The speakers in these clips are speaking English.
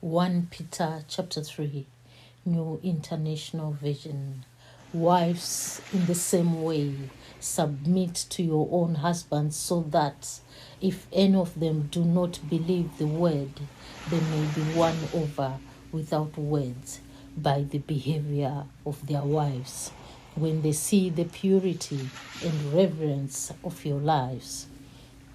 1 Peter chapter 3, New International Version. Wives, in the same way, submit to your own husbands, so that if any of them do not believe the word, they may be won over without words by the behavior of their wives, when they see the purity and reverence of your lives.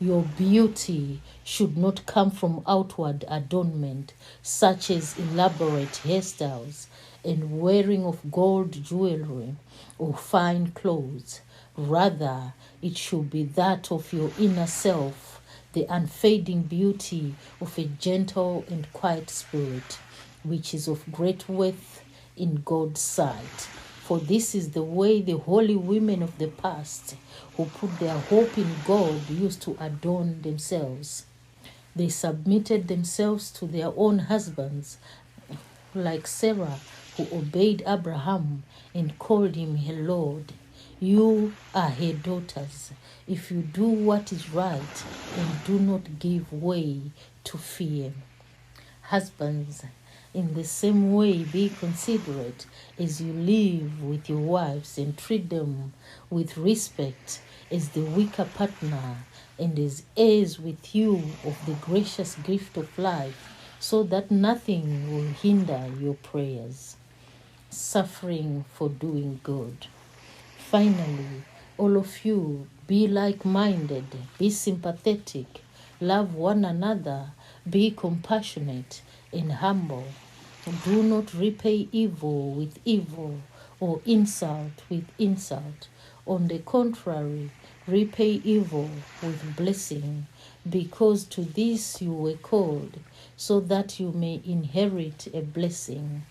Your beauty should not come from outward adornment, such as elaborate hairstyles and wearing of gold jewelry or fine clothes. Rather, it should be that of your inner self, the unfading beauty of a gentle and quiet spirit, which is of great worth in God's sight. For this is the way the holy women of the past, who put their hope in God, used to adorn themselves. They submitted themselves to their own husbands, like Sarah, who obeyed Abraham and called him her Lord. You are her daughters, if you do what is right and do not give way to fear. Husbands, in the same way, be considerate as you live with your wives, and treat them with respect as the weaker partner and as heirs with you of the gracious gift of life, so that nothing will hinder your prayers. Suffering for doing good. Finally, all of you, be like-minded, be sympathetic, love one another, be compassionate and humble. Do not repay evil with evil or insult with insult. On the contrary, repay evil with blessing, because to this you were called, so that you may inherit a blessing.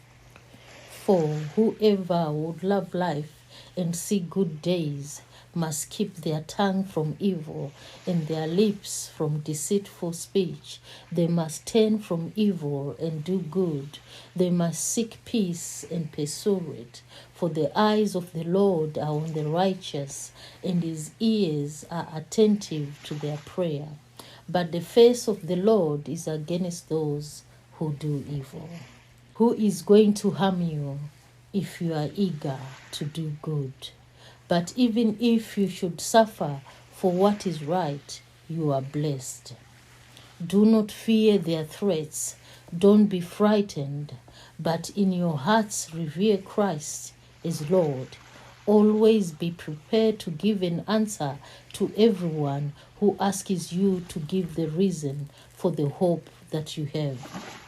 For whoever would love life and see good days must keep their tongue from evil and their lips from deceitful speech. They must turn from evil and do good. They must seek peace and pursue it. For the eyes of the Lord are on the righteous, and his ears are attentive to their prayer. But the face of the Lord is against those who do evil. Who is going to harm you if you are eager to do good? But even if you should suffer for what is right, you are blessed. Do not fear their threats. Don't be frightened, but in your hearts revere Christ as Lord. Always be prepared to give an answer to everyone who asks you to give the reason for the hope that you have.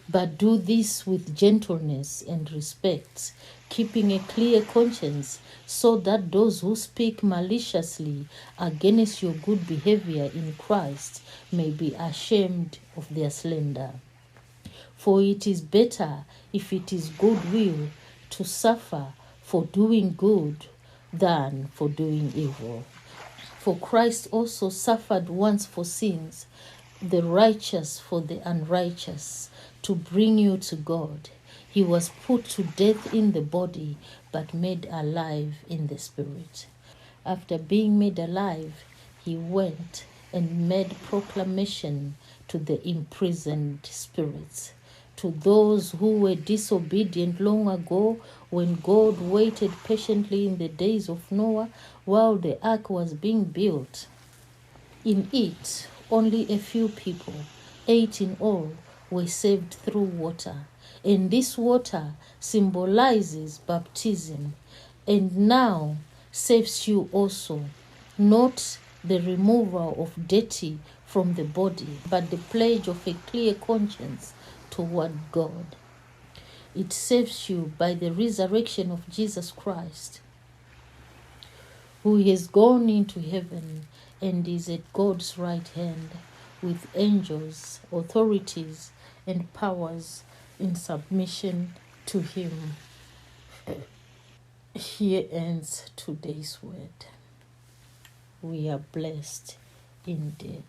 But do this with gentleness and respect, keeping a clear conscience, so that those who speak maliciously against your good behavior in Christ may be ashamed of their slander. For it is better, if it is goodwill, to suffer for doing good than for doing evil. For Christ also suffered once for sins, the righteous for the unrighteous, to bring you to God. He was put to death in the body, but made alive in the spirit. After being made alive, he went and made proclamation to the imprisoned spirits, to those who were disobedient long ago, when God waited patiently in the days of Noah while the ark was being built. In it, only a few people, 8 in all, were saved through water. And this water symbolizes baptism, and now saves you also, not the removal of dirty from the body, but the pledge of a clear conscience toward God. It saves you by the resurrection of Jesus Christ, who has gone into heaven and is at God's right hand, with angels, authorities, and powers in submission to him. Here ends today's word. We are blessed indeed.